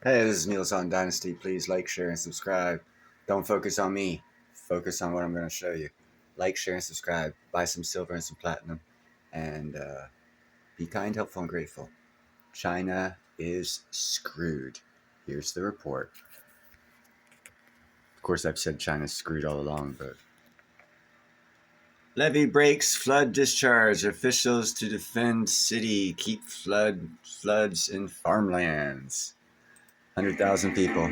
Hey, this is Niels on Dynasty. Please like, share, and subscribe. Don't focus on me. Focus on what I'm going to show you. Like, share, and subscribe. Buy some silver and some platinum. And be kind, helpful, and grateful. China is screwed. Here's the report. Of course, I've said China's screwed all along, but. Levee breaks, flood discharge. Officials to defend city keep floods in farmlands. 100,000 people.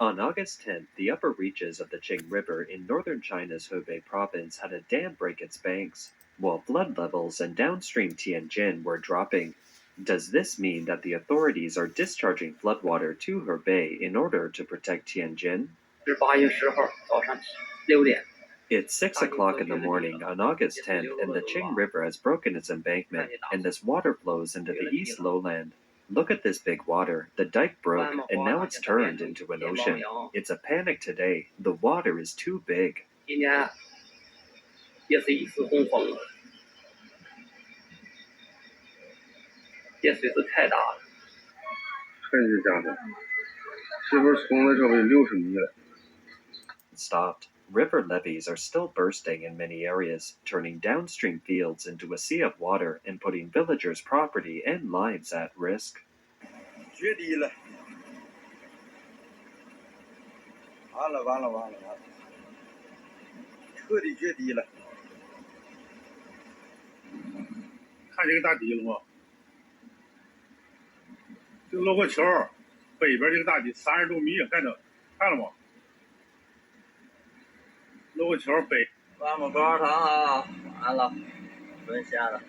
On August 10th, the upper reaches of the Qing River in northern China's Hebei province had a dam break its banks, while flood levels in downstream Tianjin were dropping. Does this mean that the authorities are discharging floodwater to Hebei in order to protect Tianjin? 是8月10号早上6点。 It's 6 o'clock in the morning on August 10th, and the Qing River has broken its embankment, and this water flows into the east lowland. Look at this big water. The dike broke, and now it's turned into an ocean. It's a panic today. The water is too big. 今年也是一次洪峰，这水是太大了。真是假的？是不是冲的时候有60米了？ Stopped. River levees are still bursting in many areas, turning downstream fields into a sea of water and putting villagers' property and lives at risk. 决堤了！完了！彻底决堤了！看这个大堤了吗？这个罗河桥北边这个大堤30多米，看了吗？罗河桥北。关门高堂啊，完了，沦陷了，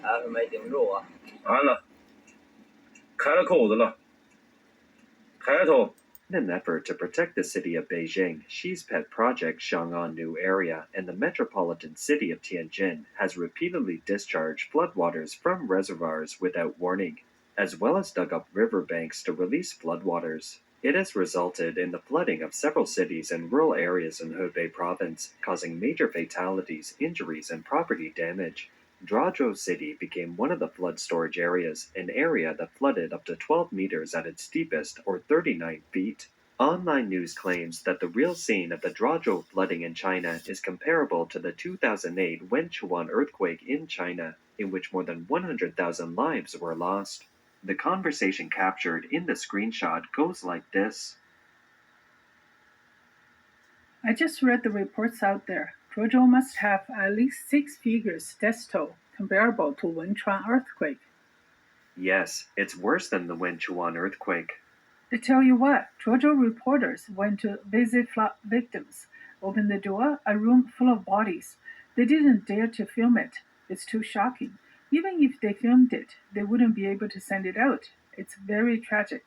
还是没顶住啊。完了，开了口子了，开头。 In an effort to protect the city of Beijing, Xi's pet project Chang'an New Area and the metropolitan city of Tianjin has repeatedly discharged floodwaters from reservoirs without warning, as well as dug up riverbanks to release floodwaters. It has resulted in the flooding of several cities and rural areas in Hebei province, causing major fatalities, injuries, and property damage. Drazhou City became one of the flood storage areas, an area that flooded up to 12 meters at its deepest, or 39 feet. Online news claims that the real scene of the Drazhou flooding in China is comparable to the 2008 Wenchuan earthquake in China, in which more than 100,000 lives were lost. The conversation captured in the screenshot goes like this. I just read the reports out there. Zhuozhou must have at least 6 figures death toll, comparable to Wenchuan earthquake. Yes, it's worse than the Wenchuan earthquake. I tell you what, Zhuozhou reporters went to visit flood victims. Opened the door, a room full of bodies. They didn't dare to film it. It's too shocking. Even if they filmed it, they wouldn't be able to send it out. It's very tragic.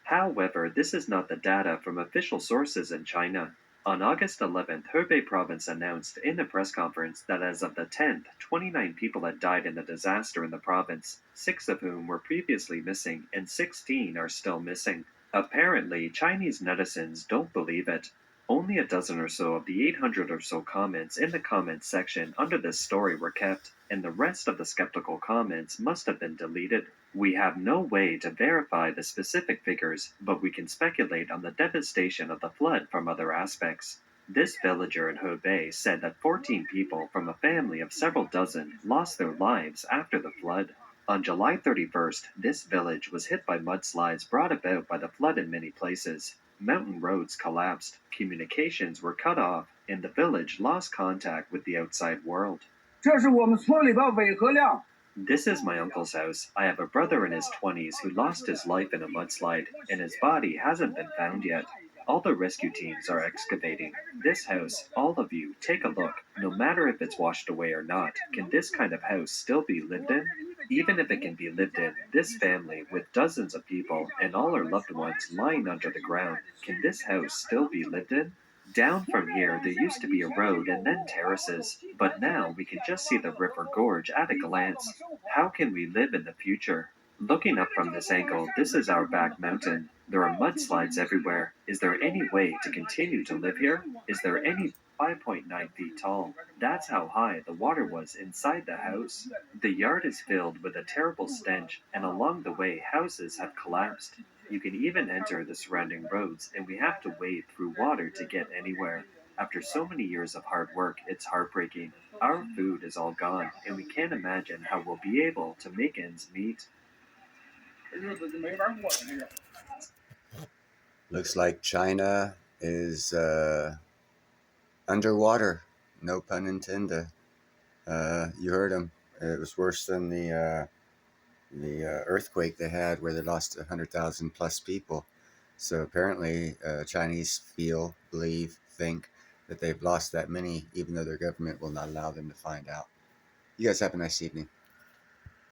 However, this is not the data from official sources in China. On August 11th, Hebei province announced in a press conference that as of the 10th, 29 people had died in the disaster in the province, 6 of whom were previously missing and 16 are still missing. Apparently, Chinese netizens don't believe it. Only a dozen or so of the 800 or so comments in the comments section under this story were kept, and the rest of the skeptical comments must have been deleted. We have no way to verify the specific figures, but we can speculate on the devastation of the flood from other aspects. This villager in Hebei said that 14 people from a family of several dozen lost their lives after the flood. On July 31st, this village was hit by mudslides brought about by the flood in many places. Mountain roads collapsed, communications were cut off, and the village lost contact with the outside world. 这是我们村里的韦和亮。 This is my uncle's house. I have a brother in his 20s who lost his life in a mudslide, and his body hasn't been found yet. All the rescue teams are excavating. This house, all of you, take a look. No matter if it's washed away or not, can this kind of house still be lived in? Even if it can be lived in, this family, with dozens of people and all her loved ones lying under the ground, can this house still be lived in? Down from here, there used to be a road and then terraces, but now we can just see the river gorge at a glance. How can we live in the future? Looking up from this angle, this is our back mountain. There are mudslides everywhere. Is there any way to continue to live here? Is there any 5.9 feet tall? That's how high the water was inside the house. The yard is filled with a terrible stench, and along the way, houses have collapsed. You can even enter the surrounding roads, and we have to wade through water to get anywhere. After so many years of hard work, it's heartbreaking. Our food is all gone, and we can't imagine how we'll be able to make ends meet. Looks like China is underwater. No pun intended. You heard him. It was worse than the earthquake they had where they lost 100,000 plus people. So apparently, Chinese think that they've lost that many, even though their government will not allow them to find out. You guys have a nice evening.